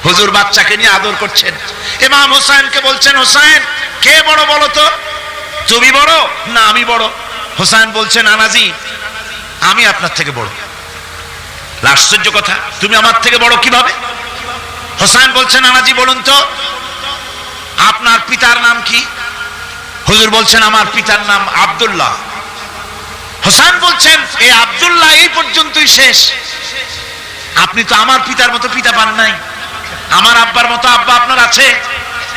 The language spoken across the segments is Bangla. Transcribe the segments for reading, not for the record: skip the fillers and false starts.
হুজুর বাচ্চাকে নিয়ে আদর করছেন। ইমাম হোসেনকে বলছেন, হোসেন কে বড় বলো তো, তুমি বড় না আমি বড়? হোসেন বলছেন, নানাজি আমি আপনার থেকে বড়। আশ্চর্য কথা, তুমি আমার থেকে বড় কিভাবে? হোসেন বলছেন, নানাজি বলুন তো আপনার পিতার নাম কি? হুজুর বলছেন, আমার পিতার নাম আব্দুল্লাহ। হোসেন বলছেন, এই আব্দুল্লাহ এই পর্যন্তই শেষ, আপনি তো আমার পিতার মতো পিতা পান নাই, আমার আব্বার মতো আব্বা আপনার আছে।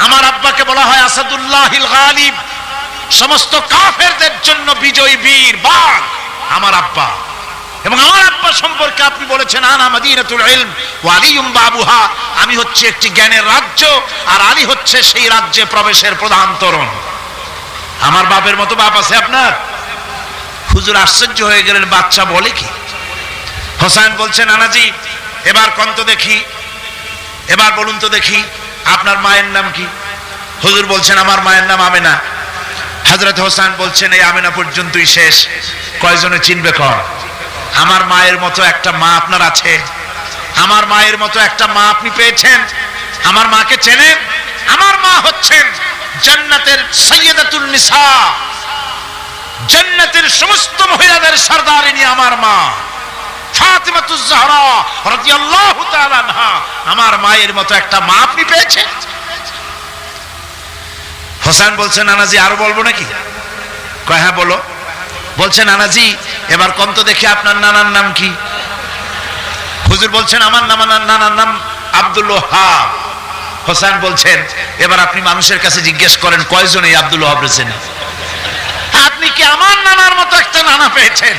আমার আব্বাকে বলা হয় আসাদুল্লাহিল গালিব, সমস্ত কাফেরদের জন্য বিজয়ী বীর বাঘ আমার আব্বা। এবং আমার আব্বা সম্পর্কে আপনি বলেছেন, আনা মাদিনাতুল ইলম ওয়া আলিয়ুম বাবুহা, আমি হচ্ছে একটি জ্ঞানের রাজ্য আর আলী হচ্ছে সেই রাজ্যে প্রবেশের প্রধান তরুণ। আমার বাপের মতো বাপ আছে আপনার? হুজুর আশ্চর্য হয়ে গেলেন, বাচ্চা বলে কি? হোসেন বলছেন, নানাজি এবার কোন তো দেখি, এবার বলুন তো দেখি আপনার মায়ের নাম কি? হুজুর বলছেন, আমার মায়ের নাম আমেনা। হযরত হোসেন বলছেন, এই আমেনা পর্যন্তই শেষ, কয়জনে চিনবে কর? আমার মায়ের মতো একটা মা আপনার আছে? আমার মায়ের মতো একটা মা আপনি পেয়েছেন? আমার মাকে চেনেন? আমার মা হচ্ছেন জান্নাতের সাইয়্যিদাতুন নিসা, জান্নাতের সমস্ত মহিলাদের সরদারিনী আমার মা ফাতিমাতুজ জাহরা রাদিয়াল্লাহু তাআলা আনহা। আমার মায়ের মতো একটা মা আপনি পেয়েছেন? হোসেন বলছেন, নানাজি আরো বলবো নাকি? কয় হ্যাঁ বলো। বলছেন, নানাজি এবার কোন তো দেখি আপনার নানার নাম কি? হুজুর বলছেন, আমার নানার নাম আব্দুল ওয়াহাব। হোসেন বলছেন, এবার আপনি মানুষের কাছে জিজ্ঞেস করেন কয়জন এই আব্দুল ওয়াহাব রয়েছেন? আপনি কি আমার নানার মতো একটা নানা পেয়েছেন?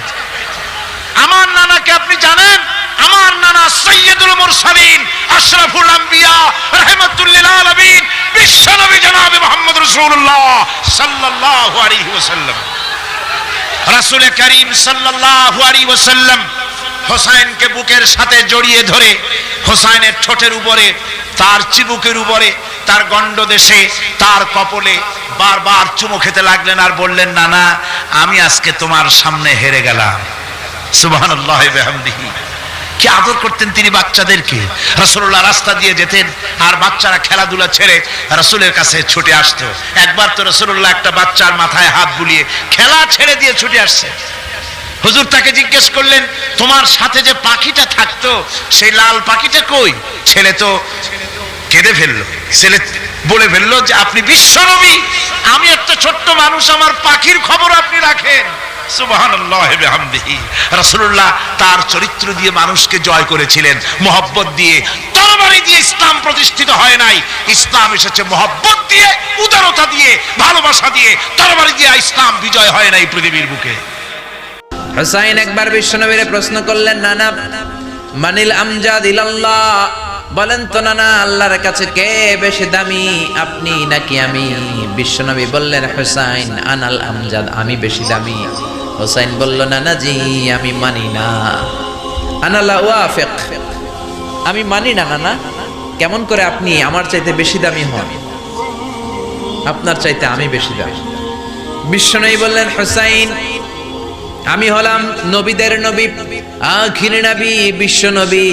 আমার নানাকে আপনি জানেন? আমার নানা সাইয়্যিদুল মুরসালিন আশরাফুল আম্বিয়া রাহমাতুল লিল আলামিন বিশ্বনবী জনাবে মুহাম্মদ রাসূলুল্লাহ সাল্লাল্লাহু আলাইহি ওয়াসাল্লাম। রাসূল করিম সাল্লাল্লাহু আলাইহি ওয়াসাল্লাম হোসেনকে বুকের সাথে জড়িয়ে ধরে হোসেনের ঠোঁটের উপরে, তার চিবুকের উপরে, তার গণ্ডদেশে, তার কপলে বারবার চুমু খেতে লাগলেন আর বললেন, নানা আমি আজকে তোমার সামনে হেরে গেলাম। সুবহানাল্লাহি ওয়া বিহামদিহি। কি আদর করতেন তিনি বাচ্চাদেরকে। রাসূলুল্লাহ রাস্তা দিয়ে যেতেন আর বাচ্চারা খেলাধুলা ছেড়ে রাসূলের কাছে ছুটে আসতো। একবার তো রাসূলুল্লাহ একটা বাচ্চার মাথায় হাত বুলিয়ে খেলা ছেড়ে দিয়ে ছুটে আসছে। হুজুর তাকে জিজ্ঞেস করলেন, তোমার সাথে যে পাখিটা থাকতো সেই লাল পাখিটা কই? ছেলে তো কেঁদে ফেললো। ছেলে বলে ফেললো যে আপনি বিশ্বনবী, আমি একটা ছোট্ট মানুষ, আমার পাখির খবর আপনি রাখেন। সুবহানাল্লাহি ওয়া বিহামদিহি। রাসূলুল্লাহ তার চরিত্র দিয়ে মানুষকে জয় করেছিলেন, মহব্বত দিয়ে। তরবারি দিয়ে ইসলাম প্রতিষ্ঠিত হয় নাই, ইসলাম এসেছে মহব্বত দিয়ে, উদারতা দিয়ে, ভালোবাসা দিয়ে। তরবারি দিয়ে ইসলাম বিজয় হয় নাই পৃথিবীর বুকে। হুসাইন একবার বিশ্বনবীরে প্রশ্ন করলেন, নানা মানিল আমজাদ ইলাল্লাহ, বলেন তো নানা আল্লাহর কাছে কে বেশি দামি, আপনি নাকি আমি? বিশ্বনবী বললেন, হুসাইন আনাল আমজাদ, আমি বেশি দামি। হুসাইন বলল, নানাজি আমি মানি না, আনালা ওয়াফিক, আমি মানি না নানা। কেমন করে আপনি আমার চাইতে বেশি দামি হন? আপনার চাইতে আমি বেশি দামি। বিশ্বনবী বললেন, হুসাইন আমি হলাম নবীদের নবী, আখির নবী, বিশ্ব নবী,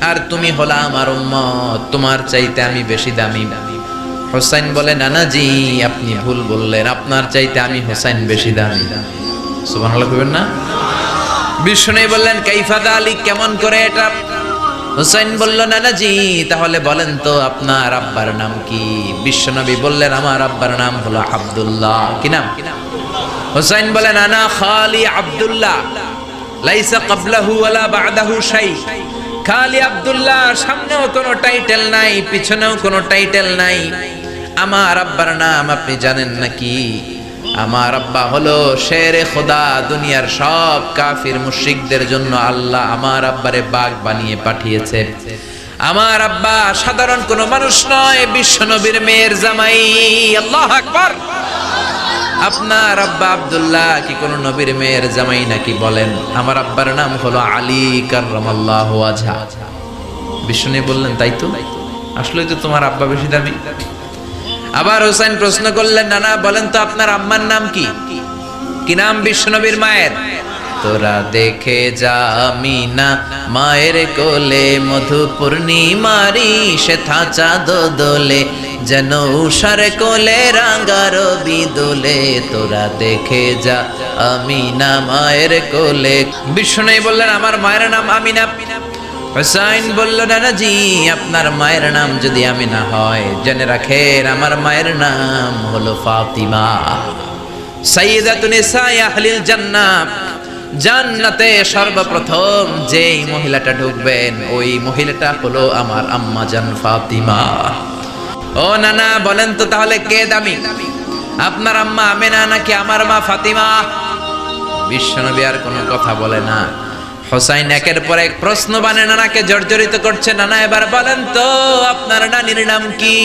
আর তুমি হলা আমার উম্মত, তোমার চাইতে আমি বেশি দামি। হুসাইন বলে, নানাজি আপনি ভুল বললেন, আপনার চাইতে আমি হুসাইন বেশি দামি। সুবহানাল্লাহ কইবেন না? বিষ্ণু বললেন, কাইফা যালিক, কেমন করে এটা? হুসাইন বলল, নানাজি তাহলে বলেন তো আপনার আব্বার নাম কি? বিশ্বনবী বললেন, আমার আব্বার নাম হলো আব্দুল্লাহ। কি নাম? হুসাইন বলেন, আনা খালি আব্দুল্লাহ, লাইসা ক্বাবলাহু ওয়ালা বা'দাহু শাই। খালি আব্দুল্লাহ, সামনেও কোনো টাইটেল নাই, পিছনেও কোনো টাইটেল নাই। আমার আব্বার নাম আপনি জানেন নাকি? আমার আব্বা হলো শেরে খোদা, দুনিয়ার সব কাফির মুশরিকদের জন্য আল্লাহ আমার আব্বারে বাঘ বানিয়ে পাঠিয়েছে। আমার আব্বা সাধারণ কোনো মানুষ নয়, বিশ্বনবীর মেয়ের জামাই। আল্লাহু আকবার। আপনার আব্বা আব্দুল্লাহ কি কোন নবীর মেয়ের জামাই নাকি? বলেন। আমার আব্বার নাম হলো আলী কাররামাল্লাহু ওয়াজহা। বিষ্ণু বললেন, তাই তো, আসলে তো তোমার আব্বা বেশি দামি। আবার হোসেন প্রশ্ন করলেন, নানা বলেন তো আপনার আম্মার নাম কি? কি নাম বিশ্বনবীর মায়ের? তোরা দেখে যা আমিনা মায়ের কোলে মধু পূর্ণিমারি সেথা চাঁদ দোলে যেন উষার কোলে রাঙা রবি দোলে তোরা দেখে যা আমিনা মায়ের কোলে। বিষ্ণু বললেন আমার মায়ের নাম আমিনা। হুসাইন বলল নানাজি আপনার মায়ের নাম যদি আমিনা হয় জেনে রাখেন আমার মায়ের নাম হলো ফাতিমা। সাইয়্যিদাতুন নিসাই আহলিল জান্নাহ, জান্নাতে সর্বপ্রথম যেই মহিলাটা ঢুকবেন ওই মহিলাটা হলো আমার আম্মা জান ফাতিমা। ও নানা বলেন তো তাহলে কে দামি, আপনার আম্মা আমিনা নাকি আমার মা ফাতিমা? বিশ্বনবী আর কোনো কথা বলে না। হুসাইন একের পর এক প্রশ্ন বানে নানাকে জর্জরিত করছে। নানা এবার বলেন তো আপনার নানির নাম কি?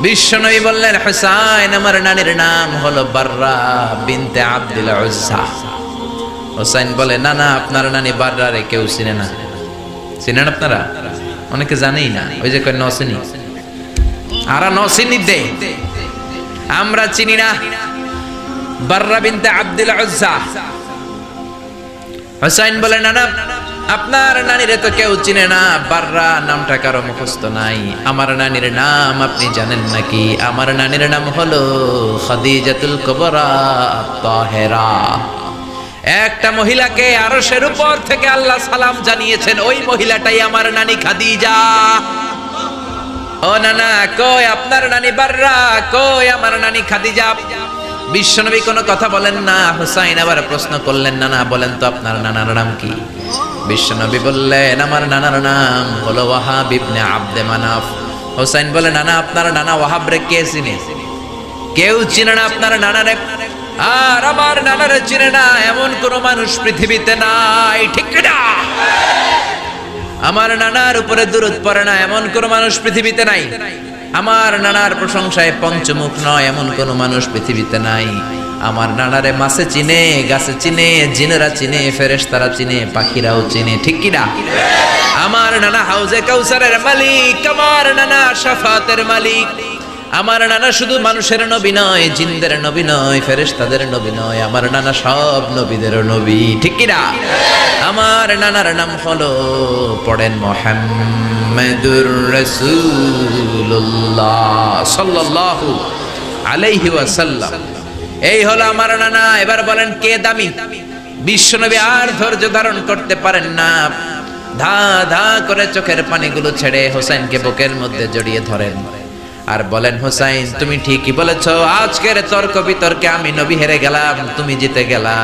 বিশ্বনবী বললেন হুসাইন আমার নানির নাম হলো বাররা বিনতে আব্দুল উজ্জা। হুসাইন বলে নানা আপনার নানি বাররা রে কেউ চিনে না। চিনেন আপনারা? অনেকে জানেই না। ওই যে কয় নসিনি আর নসিনি দে, আমরা চিনি না বাররা বিনতে আব্দুল উজ্জা। হুসাইন বলে নানা আপনার নানিরে তো কেউ চিনে না, বাররা নামটা কারো মুখস্থ নাই। আমার নানির নাম আপনি জানেন নাকি? আমার নানির নাম হলো খাদিজাতুল কুবরা তাহেরা। একটা মহিলাকে আরশের উপর থেকে আল্লাহ সালাম জানিয়েছেন, ওই মহিলাটাই আমার নানি খাদিজা। ও নানা কই আপনার নানি বাররা, কই আমার নানি খাদিজা? বিশ্বনবী কোনো কথা বলেন না। হুসাইন আবার প্রশ্ন করলেন নানা বলেন তো আপনার নানার নাম কি? বিশ্বনবী বললেন আমার নানার নাম হলো ওয়াহাব ইবনে আব্দে মানাফ। হুসাইন বলে নানা আপনার নানা ওয়াহাব রে কে চিনে? কেউ চিনে না আপনার নানারে। আর আমার নানারে চিনে না এমন কোন মানুষ পৃথিবীতে নাই, ঠিক না? আমার নানার উপরে দুরূদ পড়ে না এমন কোন মানুষ পৃথিবীতে নাই। আমার নানার প্রশংসায় পঞ্চমুখ নয় এমন কোন মানুষ পৃথিবীতে নাই। আমার নানারে মাছে চিনে, গাছে চিনে, জিনেরা চিনে, ফেরেশতারা চিনে, পাখিরাও চিনে, ঠিক কি না? আমার নানা হাউজে কাউসারের মালিক, আমার নানা শাফাতের মালিক। আমার নানা শুধু মানুষের নবী নয়, জিনদের নবী নয়, ফেরেশতাদের নবী নয়, আমার নানা সব নবীদের নবী, ঠিক কি না? আমার নানার নাম হলো পড়েন মুহাম্মাদুর রাসূলুল্লাহ সাল্লাল্লাহু আলাইহি ওয়াসাল্লাম। এই হলো আমার নানা। এবার বলেন কে দামি? বিশ্বনবী আর ধৈর্য ধারণ করতে পারেন না, ধা ধা করে চোখের পানিগুলো ছেড়ে হোসেনকে বুকের মধ্যে জড়িয়ে ধরেন আর বলেন হোসেন তুমি ঠিকই বলেছো, আজকের তর্ক বিতর্কে আমি নবী হেরে গেলাম, তুমি জিতে গেলা।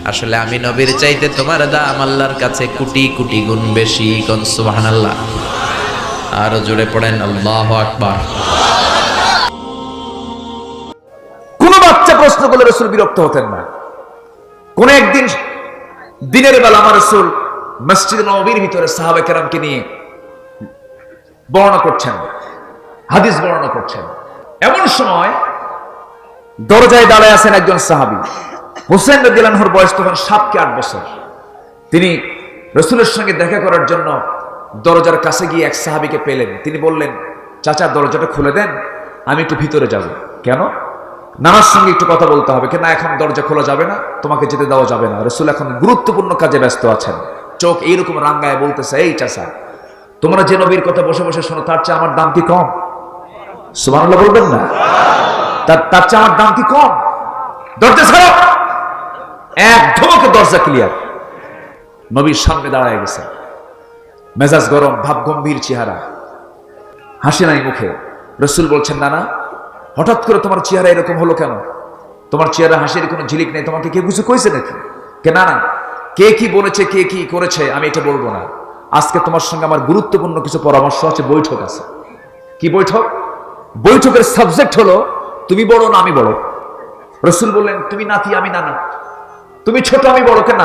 আসলে আমি নবীর চাইতে তোমার দাম আল্লাহর কাছে কোটি কোটি গুণ বেশি। কোন সুবহানাল্লাহ। আরো জোরে পড়েন আল্লাহু আকবার। কোন বাচ্চা প্রশ্ন করলে রাসূল বিরক্ত হতেন না। কোন একদিন দিনের বেলা আমার রাসূল মসজিদ নববীর ভিতরে সাহাবা কেরামকে নিয়ে বর্ণনা করছেন, হাদিস বর্ণনা করছেন। এমন সময় দরজায় দাঁড়ায় আছেন একজন সাহাবী। হোসেন রাদিয়াল্লাহু আনহুর বয়স তখন 7 কি 8 বছর। তিনি রাসূলের সঙ্গে দেখা করার জন্য দরজার কাছে গিয়ে এক সাহাবীকে পেলেন। তিনি বললেন, চাচা দরজাটা খুলে দেন, আমি একটু ভিতরে যাব। কেন? নানার সঙ্গে একটু কথা বলতে হবে। কেন? এখন দরজা খোলা যাবে না, তোমাকে যেতে দেওয়া যাবে না। রাসূল এখন গুরুত্বপূর্ণ কাজে ব্যস্ত আছেন। চোখ এইরকম রাঙ্গায় বলতেছে, এই চাচা তোমরা যে নবীর কথা বসে বসে শোনো তার চেয়ে আমার দাম কি কম? সুবহানাল্লাহ বলবেন না? তার চেয়ে আমার দাম কি কম? দরজা ছাড়ো। এক ধমকে দরজা ক্লিয়ার। নবীর সামনে দাঁড়ায় গেছে, মেজাজ গরম, ভাব গম্ভীর চেহারা, হাসি নাই মুখে। রাসূল বলছেন, নানা হঠাৎ করে তোমার চেহারা এরকম হলো কেন? তোমার চেহারা হাসির কোনো ঝিলিক নেই, তোমাকে কে কিছু কইছে নাকি? কে? না না, কে কি বলেছে, কে কি করেছে আমি এটা বলবো না। আজকে তোমার সঙ্গে আমার গুরুত্বপূর্ণ কিছু পরামর্শ আছে, বৈঠক আছে। কি বৈঠক? বৈঠকের সাবজেক্ট হলো তুমি বড় না আমি বড়। রাসূল বললেন, তুমি নাতি আমি নানা, তুমি ছোট আমি বড়। কেন?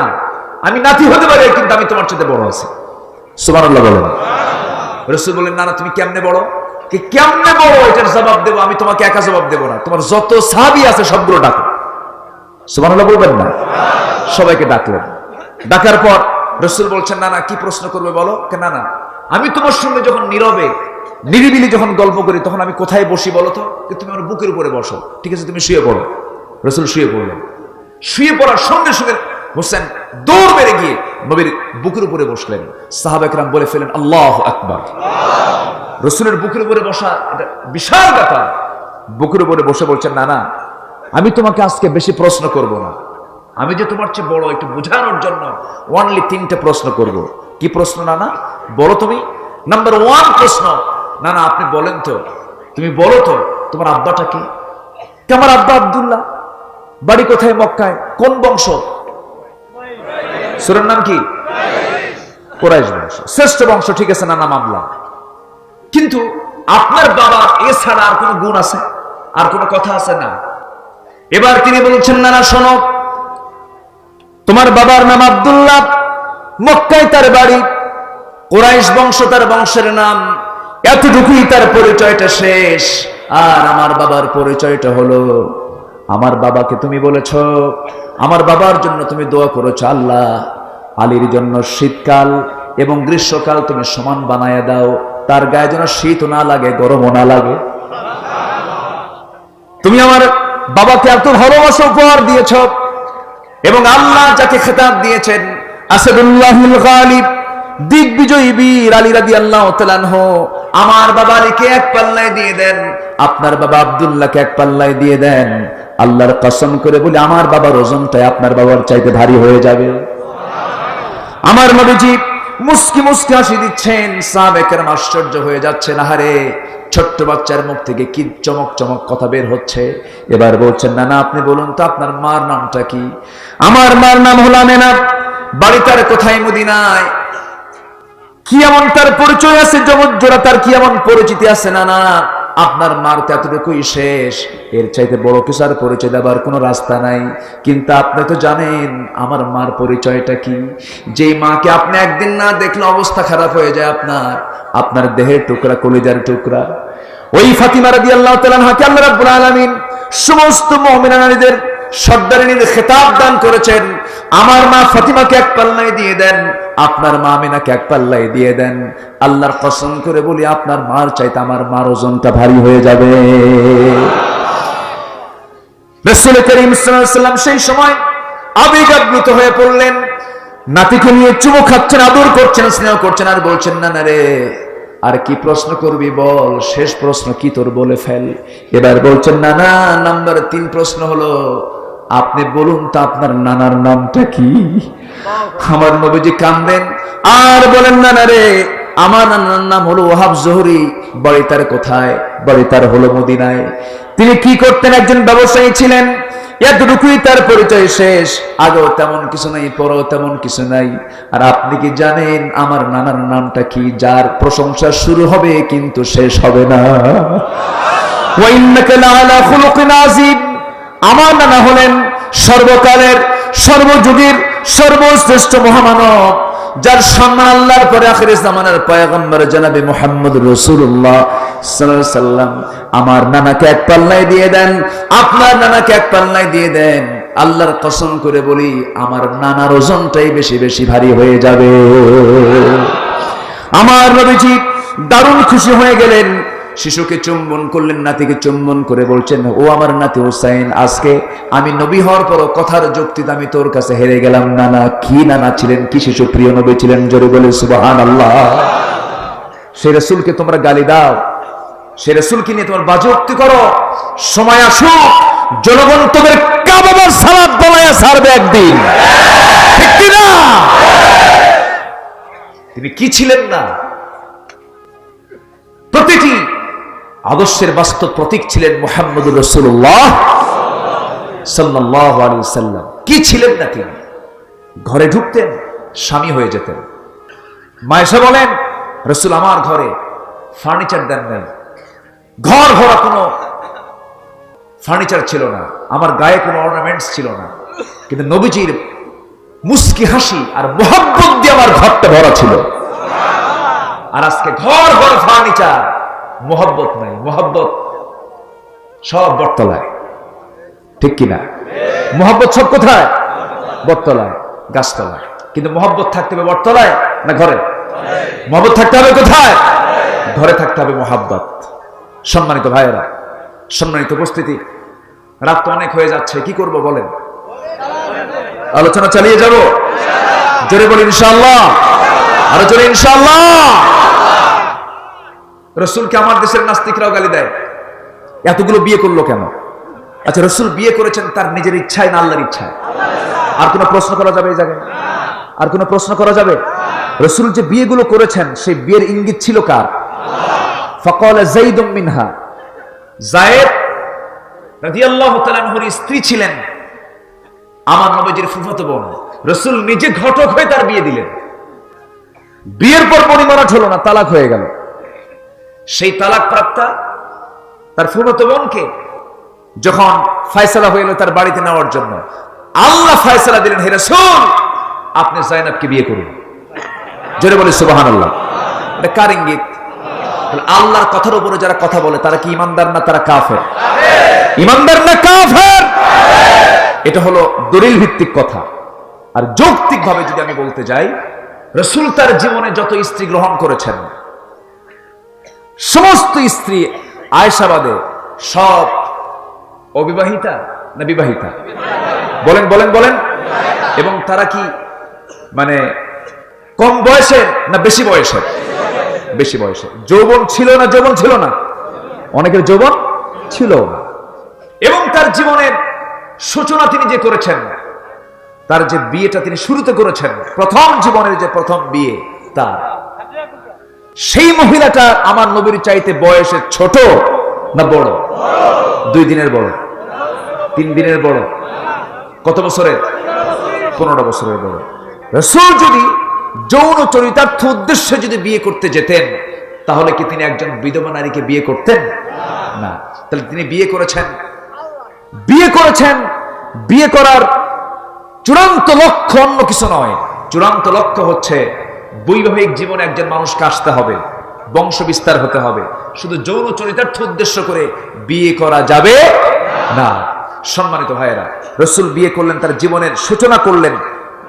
আমি নাতি হতে পারি কিন্তু আমি তোমার চেয়ে বড় আছি। সুবহানাল্লাহ বলেন। রাসূল বললেন, নানা তুমি কেমনে বড়? কি কেমনে বড় এটার জবাব দেবো আমি, তোমাকে একা জবাব দেবো না। তোমার যত সাহাবী আছে সবগুলো ডাকো। সুবহানাল্লাহ বলবেন না? সবাইকে ডাকলেন। ডাকার পর রাসূল বলছেন, নানা কি প্রশ্ন করবে বলো। কেন? না আমি তোমার সঙ্গে যখন নীরবে নিরিবিলি যখন গল্প করি তখন আমি কোথায় বসি বলো তো? তুমি আমার বুকের উপরে বসো। ঠিক আছে, তুমি শুয়ে পড়ো। রাসূল শুয়ে পড়লেন। শুয়ে পড়ার সঙ্গে সঙ্গে হোসেন দৌড় বেড়ে গিয়ে নবীর বুকের উপরে বসলেন। সাহাবা একরাম বলে ফেলেন আল্লাহু আকবার। রাসূলের বুকের উপরে বসা এটা বিশাল ব্যাপার। বুকের উপরে বসে বলছেন না না, আমি তোমাকে আজকে বেশি প্রশ্ন করব না, আমি যে তোমার চেয়ে বড় একটু বোঝানোর জন্য অনলি 3টে প্রশ্ন করব। কি প্রশ্ন না না বলো তুমি? নাম্বার 1 প্রশ্ন, না না আপনি বলেন তো, তুমি বলো তো তোমার আব্বাটা কি? আমার আব্বা আব্দুল্লাহ, বাড়ি কোথায়? মক্কায়। কোন বংশ? সূরার নাম কি? কুরাইশ বংশ, শ্রেষ্ঠ বংশ। ঠিক আছে না না মানলাম, কিন্তু আপনার বাবা এছাড়া আর কোন গুণ আছে? আর কোন কথা আছে? না। এবার তিনি বলছেন না না শোনো, তোমার বাবার নাম আব্দুল্লাহ, মক্কায় তার বাড়ি, কুরাইশ বংশ তার বংশের নাম, এতটুকুই তার পরিচয়টা শেষ। আর আমার বাবার পরিচয়টা হলো, আমার বাবাকে তুমি বলেছ, আমার বাবার জন্য তুমি দোয়া করেছ আল্লাহ আলীর জন্য শীতকাল এবং গ্রীষ্মকাল তুমি সমান বানায় দাও, তার গায়ে যেন শীত না লাগে গরমও না লাগে। তুমি আমার বাবাকে এত ভালোবাসা উপহার দিয়েছ, এবং আল্লাহ যাকে খেতাব দিয়েছেন আসাদুল্লাহুল গালিব, দিগ্বিজয়ী বীর আলী রাদিয়াল্লাহু তাআলা আনহু, আমার বাবা আলীকে এক পাল্লায় দিয়ে দেন, আপনার বাবা আব্দুল্লাহকে এক পাল্লায় দিয়ে দেন। আল্লাহর কসম করে বলি আমার বাবার ওজনটা আপনার বাবার চাইতে ভারী হয়ে যাবে। আমার নবীজি মুস্কি মুস্কি হাসি দিচ্ছেন, সাহাবায়ে কেরাম আশ্চর্য হয়ে যাচ্ছেন, আহারে ছোট্ট বাচ্চার মুখ থেকে কি চমক চমক কথা বের হচ্ছে। এবার বলছেন না না আপনি বলুন তো আপনার মার নামটা কি? আমার মার নাম হলো আমেনা, বাড়ি তার কোথায়? মদিনায়। কি এমন তার পরিচয় আছে জগৎ জোড়া, তার কি এমন পরিচিতি আছে? না না আপনার মার তো এতটুকুই শেষ, এর চাইতে বড় কিছু আর পরিচয় দেবার কোনো রাস্তা নাই। কিন্তু আপনি তো জানেন আমার মার পরিচয়টা কি? যে মাকে আপনি একদিন না দেখলে অবস্থা খারাপ হয়ে যায় আপনার দেহের টুকরা, কলিজার টুকরা। ওই ফাতিমা রাদিয়াল্লাহু তাআলা আনহাকে আল্লাহ রাব্বুল আলামিন সমস্ত মুমিনা নারীদের সর্দারিনীর খেতাব দান করেছেন। আমার মা ফাতিমাকে এক পাল্লায় দিয়ে দেন, আপনার মা আমিনাকে এক পাল্লায় দিয়ে দেন। আল্লাহর কসম করে বলি আপনার মার চাইতে আমার মার ওজনটা ভারী হয়ে যাবে। রাসূল করিম সাল্লাল্লাহু আলাইহি ওয়াসাল্লাম সেই সময় আবেগাপ্লুত হয়ে পড়লেন, নাতিকে নিয়ে চুমু খাচ্ছেন, আদর করছেন, স্নেহ করছেন, আর বলছেন না না রে আর কি প্রশ্ন করবি বল, শেষ প্রশ্ন কি তোর বলে ফেল। এবার বলছেন না না নাম্বার 3 প্রশ্ন হলো আপনি বলুন তো আপনার নানার নামটা কি? আমার নবীজি কাঁদেন আর বলেন না না রে আমার নানার নাম হলো ওয়াহাব জোহরি, বাড়ি তার কোথায়? বাড়ি তার হলো মদিনায়। তিনি কি করতেন? একজন ব্যবসায়ী ছিলেন, এতটুকুই তার পরিচয় শেষ, আগেও তেমন কিছু নাই, পরেও তেমন কিছু নাই। আর আপনি কি জানেন আমার নানার নামটা কি? যার প্রশংসা শুরু হবে কিন্তু শেষ হবে না। ওয়া ইন্নাকা লাআলা খুলুকিন আযীম, আমার নানা হলেন সর্বকালের সর্বযুগের সর্বশ্রেষ্ঠ মহামানব, যার সম্মান আল্লাহর পরে আখিরের জামানার পয়গম্বর জনাবে মুহাম্মদ রাসূলুল্লাহ সাল্লাল্লাহু আলাইহি সাল্লাম। আমার নানাকে এক পাল্লায় দিয়ে দেন, আপনার নানাকে এক পাল্লায় দিয়ে দেন। আল্লাহর কসম করে বলি আমার নানার ওজনটাই বেশি বেশি ভারী হয়ে যাবে। আমার নবীজি দারুণ খুশি হয়ে গেলেন, শিশুকে চুম্বন করলেন, নাতিকে চুম্বন করে বলছেন ও আমার নাতি হোসাইন, আজকে আমি নবী হওয়ার পর কথার যুক্তিতে আমি তোর কাছে হেরে গেলাম। নানা কি নানা ছিলেন, কি শিশু প্রিয় নবী ছিলেন, জোরে বলে সুবহানাল্লাহ। সেই রাসূলকে তোমরা গালি দাও, সেই রাসূলকে নিয়ে তোমার বাজেয়াপ্তি করো, সময় আসুক জনগণ তোদের কাবাবার সালাত বলায়া ছাড়বে একদিন, ঠিক কি না? তিনি কি ছিলেন না? প্রতিটি আদর্শের বাস্তব প্রতীক ছিলেন মুহাম্মদুর রাসূলুল্লাহ সাল্লাল্লাহু আলাইহি ওয়াসাল্লাম। কি ছিলেন না তিনি? ঘরে ঢুকতেন স্বামী হয়ে যেতেন। মায়েশা বলেন রাসূল আমার ঘরে ফার্নিচার দেন নাই, ঘর ভরা কোনো ফার্নিচার ছিল না, আমার গায়ে কোনো অর্নামেন্টস ছিল না, কিন্তু নবীজির মুস্কি হাসি আর মোহাব্বত দিয়ে আমার ঘরটা ভরা ছিল। আর আজকে ঘর ঘর ফার্নিচার, মোহাব্বত নাই, মোহাব্বত সব বটতলায়, ঠিক কিনা? মোহাব্বত সব কোথায়? বটতলায়, গাছতলায়। কিন্তু মোহাব্বত থাকতে হবে বটতলায় না ঘরে? মোহাব্বত থাকতে হবে কোথায়? ঘরে থাকতে হবে মোহাব্বত। সম্মানিত ভাইয়েরা, সম্মানিত উপস্থিতি, রাত তো অনেক হয়ে যাচ্ছে, কি করব বলেন? আলোচনা চালিয়ে যাব, জোরে বলি ইনশাআল্লাহ, আরো জোরে ইনশাআল্লাহ। রসুলকে আমার দেশের নাস্তিকরাও গালি দেয়, এতগুলো বিয়ে করলো কেন? আচ্ছা, রসুল বিয়ে করেছেন তার নিজের ইচ্ছায় না আল্লাহর ইচ্ছায়? আর কোনো প্রশ্ন করা যাবে এই জায়গায়? আর কোনো প্রশ্ন করা যাবে? রসুল যে বিয়েগুলো করেছেন সেই বিয়ের ইঙ্গিত ছিল কার? ফাকালা যাইদুম মিনহা, যায়েদ রাদিয়াল্লাহু তাআলা আনহুর স্ত্রী ছিলেন আমার নবীজির ফুফাতো বোন। রসুল নিজে ঘটক হয়ে তার বিয়ে দিলেন। বিয়ের পর পরিমাণাট হলো না, তালাক হয়ে গেল। সেই তালাক প্রাপ্তা তার ফুফাতো বোনকে যখন ফয়সালা হয়ে এলো তার বাড়িতে নেওয়ার জন্য, আল্লাহ ফয়সালা দিলেন, হে রাসূল আপনি যায়েনবকে বিয়ে করুন। জোরে বলে সুবহানাল্লাহ। এটা কার ইঙ্গিত? আল্লাহর কথার উপরে যারা কথা বলে তারা কি ইমানদার না তারা কাফের? ইমানদার না কাফের? এটা হলো দলিল ভিত্তিক কথা। আর যৌক্তিক ভাবে যদি আমি বলতে যাই, রাসূল তার জীবনে যত স্ত্রী গ্রহণ করেছেন সমস্ত স্ত্রী আয়েশা বাদে সব অবিবাহিতা না বিবাহিতা? বলেন বলেন বলেন। এবং তারা কি মানে কম বয়সের না বেশি বয়সের? বেশি বয়সের। যৌবন ছিল না যৌবন ছিল না? অনেকের যৌবন ছিল না। এবং তার জীবনের সূচনা তিনি যে করেছেন, তার যে বিয়েটা তিনি শুরুতে করেছেন, প্রথম জীবনের যে প্রথম বিয়ে তার, সেই মহিলাটা আমার নবীর চাইতে বয়সে ছোট না বড়? 2 দিনের বড়, 3 দিনের বড়, কত বছরের? 15 বছরের বড়। রাসূল যদি যৌন চরিতার্থ উদ্দেশ্যে যদি বিয়ে করতে যেতেন তাহলে কি তিনি একজন বিধবা নারীকে বিয়ে করতেন? না। তাহলে তিনি বিয়ে করেছেন, বিয়ে করার চূড়ান্ত লক্ষ্য অন্য কিছু নয়। চূড়ান্ত লক্ষ্য হচ্ছে বৈবাহিক জীবনে একজন মানুষকে আসতে হবে, বংশ বিস্তার হতে হবে। শুধু যৌন চরিতার্থ উদ্দেশ্য করে বিয়ে করা যাবে না। সম্মানিত ভাইয়েরা, রাসূল বিয়ে করলেন, তার জীবনের সূচনা করলেন,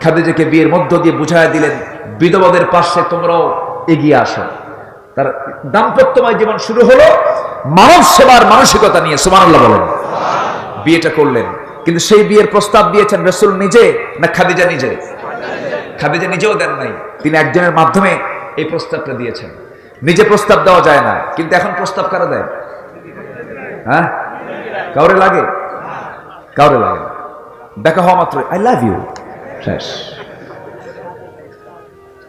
খাদিজাকে বিয়ের মধ্য দিয়ে বুঝাইয়া দিলেন বিধবাদের পাশে তোমরাও এগিয়ে আসো। তার দাম্পত্যময় জীবন শুরু হলো মানব সেবার মানসিকতা নিয়ে। সুবহানাল্লাহ বলেন। বিয়েটা করলেন, কিন্তু সেই বিয়ের প্রস্তাব দিয়েছেন রাসূল নিজে না খাদিজা নিজে? খাদিজা নিজেও দেন নাই, তিনি একজনের মাধ্যমে এই প্রস্তাবটা দিয়েছেন। নিজে প্রস্তাব দেওয়া যায় না, কিন্তু এখন প্রস্তাব কারা দেয়? হ্যাঁ, কাউরে লাগে? কাউরে লাগে না। দেখা হওয়া মাত্র আই লাভ ইউ, শেষ,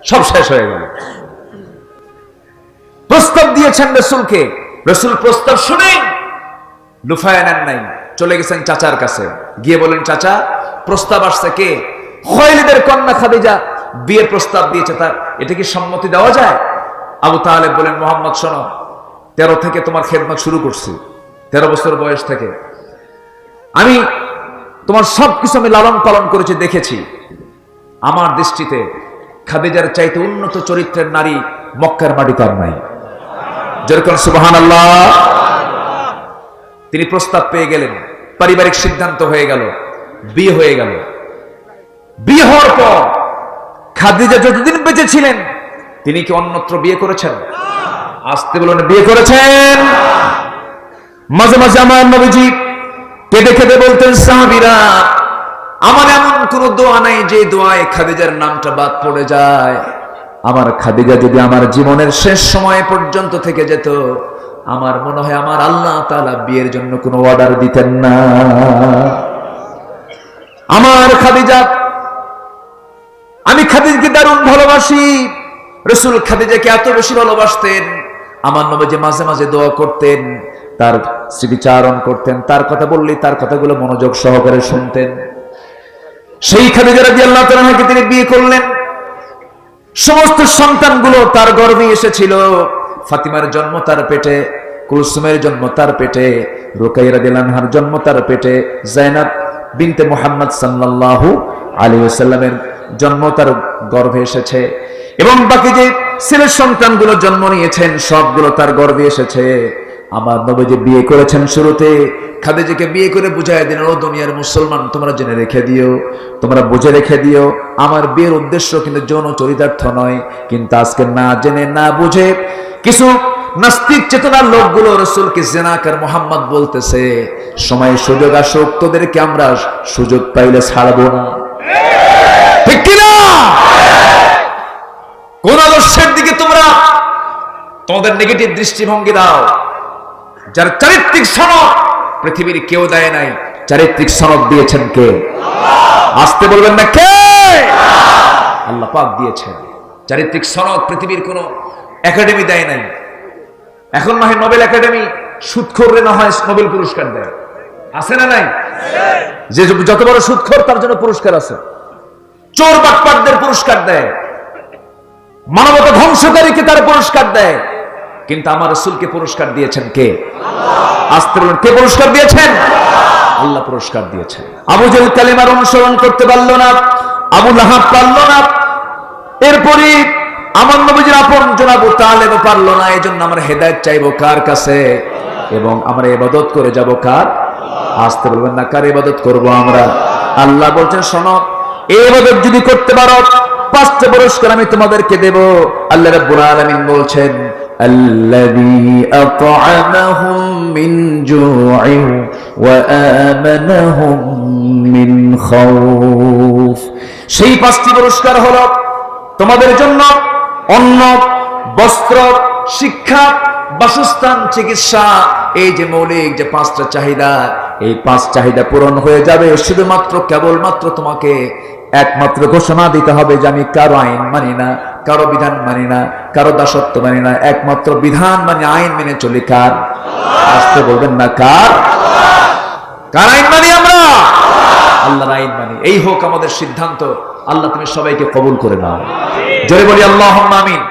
সব শেষ হয়ে গেল। প্রস্তাব দিয়েছেন রাসূলকে, রাসূল প্রস্তাব শুনে লুফায় নেন নাই, চলে গেছেন চাচার কাছে, গিয়ে বলেন চাচা প্রস্তাব আসছে। কে? খুয়াইলিদের কন্যা খাদিজা বিয়ের প্রস্তাব দিয়েছে, তার এটা কি সম্মতি দেওয়া যায়? আবু তালেব বলেন মুহাম্মদ শোনো, 13 থেকে তোমার খেদমত শুরু করছি, 13 বছর বয়স থেকে আমি তোমার সবকিছু আমি লালন পালন করেছি, দেখেছি। আমার দৃষ্টিতে খাদিজার চাইতে উন্নত চরিত্রের নারী মক্কার মাটিতে আর নাই। যেরকম সুবহানাল্লাহ। তিনি প্রস্তাব পেয়ে গেলেন, পারিবারিক সিদ্ধান্ত হয়ে গেল, বিয়ে হয়ে গেল। বিয়ে হওয়ার পর খাদিজা যতদিন বেঁচে ছিলেন তিনি কি অন্যত্র বিয়ে করেছেন? আসতে বলুন, বিয়ে করেছেন। মাঝে মাঝে আমার নবীজি কেঁদে কেঁদে বলতেন, সাহাবীরা আমার এমন কোন দোয়া নাই যে দোয়ায় খাদিজার নামটা বাদ পড়ে যায়। আমার খাদিজা যদি আমার জীবনের শেষ সময় পর্যন্ত থেকে যেত, আমার মনে হয় আমার আল্লাহ তাআলা বিয়ের জন্য কোনো অর্ডার দিতেন না। আমার খাদিজা, আমি খাদিজাকে দারুণ ভালোবাসি। রাসূল খাদিজাকে এত বেশি ভালোবাসতেন, আমার নবীজি মাঝে মাঝে দোয়া করতেন, তার স্মৃতিচারণ করতেন, তার কথা বললে তার কথাগুলো মনোযোগ সহকারে শুনতেন। সেই খাদিজা রাদিয়াল্লাহু তাআলা আনহাকে তিনি বিয়ে করলেন। সমস্ত সন্তানগুলো তার গর্ভে এসেছিল। ফাতিমার জন্ম তার পেটে, কুলসুমের জন্ম তার পেটে, রুকাইয়া রাদিয়াল্লাহু আনহার জন্ম তার পেটে, যায়েনব বিনতে মুহাম্মদ সাল্লাল্লাহু আলাইহি ওয়াসাল্লামের জন্ম তার গর্ভে এসেছে। এবং বাকি যে ছেলের সন্তানগুলো জন্ম নিয়েছেন সবগুলো তার গর্ভে এসেছে। আমার নবীজি বিয়ে করেছেন শুরুতে, খাদিজাকে বিয়ে করে বুঝাই দিলেন, ও দুনিয়ার মুসলমান তোমরা জেনে রেখে দিও, তোমরা বুঝে রেখে দিও, আমার বিয়ের উদ্দেশ্য কিন্তু যৌন চরিতার্থ নয়। কিন্তু আজকে না জেনে না বুঝে কিছু নাস্তিক চেতনার লোকগুলো রাসূলকে জিনাকার মুহাম্মদ বলতেছে। সময় সুযোগ আসুক তোদেরকে আমরা সুযোগ পাইলে ছাড়বো না। ঠিক কিনা? কোন আদর্শের দিকে তোমরা তোমাদের নেগেটিভ দৃষ্টিভঙ্গি দাও? যার চারিত্রিক সনদ পৃথিবীর কেউ দেয় নাই, চারিত্রিক সনদ দিয়েছেন কে? আসতে বলবেন না কে? আল্লাহ পাক দিয়েছেন চারিত্রিক সনদ। পৃথিবীর কোন একাডেমি দেয় নাই। এখন না হয় নোবেল একাডেমি সুদখোররে না হয় নোবেল পুরস্কার দেয়, আছে না নাই? যে যত বড় সুদখোর তার জন্য পুরস্কার আছে। চোর বাটপারদের পুরস্কার দেয়, মানবতা ধ্বংসকারীকে তার পুরস্কার দেয়। কিন্তু আমার রাসূলকে পুরস্কার দিয়েছেন কে? আসতে বলুন, কে পুরস্কার দিয়েছেন? আল্লাহ পুরস্কার দিয়েছেন। আবু জেহেল কালিমার অনুসরণ করতে পারল না, আবু লাহাব পারল না, এরপরে আমার নবীজির আপনজন আবু তালেব পারল না। এজন্য আমরা হেদায়েত চাইবো কার কাছে এবং আমরা ইবাদত করে যাব কার? আসতে বলবেন না, কার ইবাদত করব আমরা? আল্লাহ বলছেন শোনো, এই ইবাদত যদি করতে পারো 5টা পুরস্কার আমি তোমাদেরকে দেব। আল্লাহ রাব্বুল আলামিন বলছেন الذي أطعمهم من جوع وآمنهم من خوف। সেই 5টি পুরস্কার হলো তোমাদের জন্য অন্ন, বস্ত্র, শিক্ষা, বাসস্থান, চিকিৎসা। এই যে মৌলিক যে 5টা চাহিদা, এই 5 চাহিদা পূরণ হয়ে যাবে শুধুমাত্র কেবলমাত্র তোমাকে একমাত্র ঘোষণা দিতে হবে যে আমি কারো আইন মানি না, কারো বিধান মানি না, কারো দাসত্ব মানি না, একমাত্র বিধান মানে আইন মেনে চলি কার? আসতে বলবেন না, কার? কার আইন মানি আমরা? আল্লাহর আইন মানি। এই হোক আমাদের সিদ্ধান্ত। আল্লাহ তুমি সবাইকে কবুল করে নাও। জোরে বলি আল্লাহুম্মা আমিন।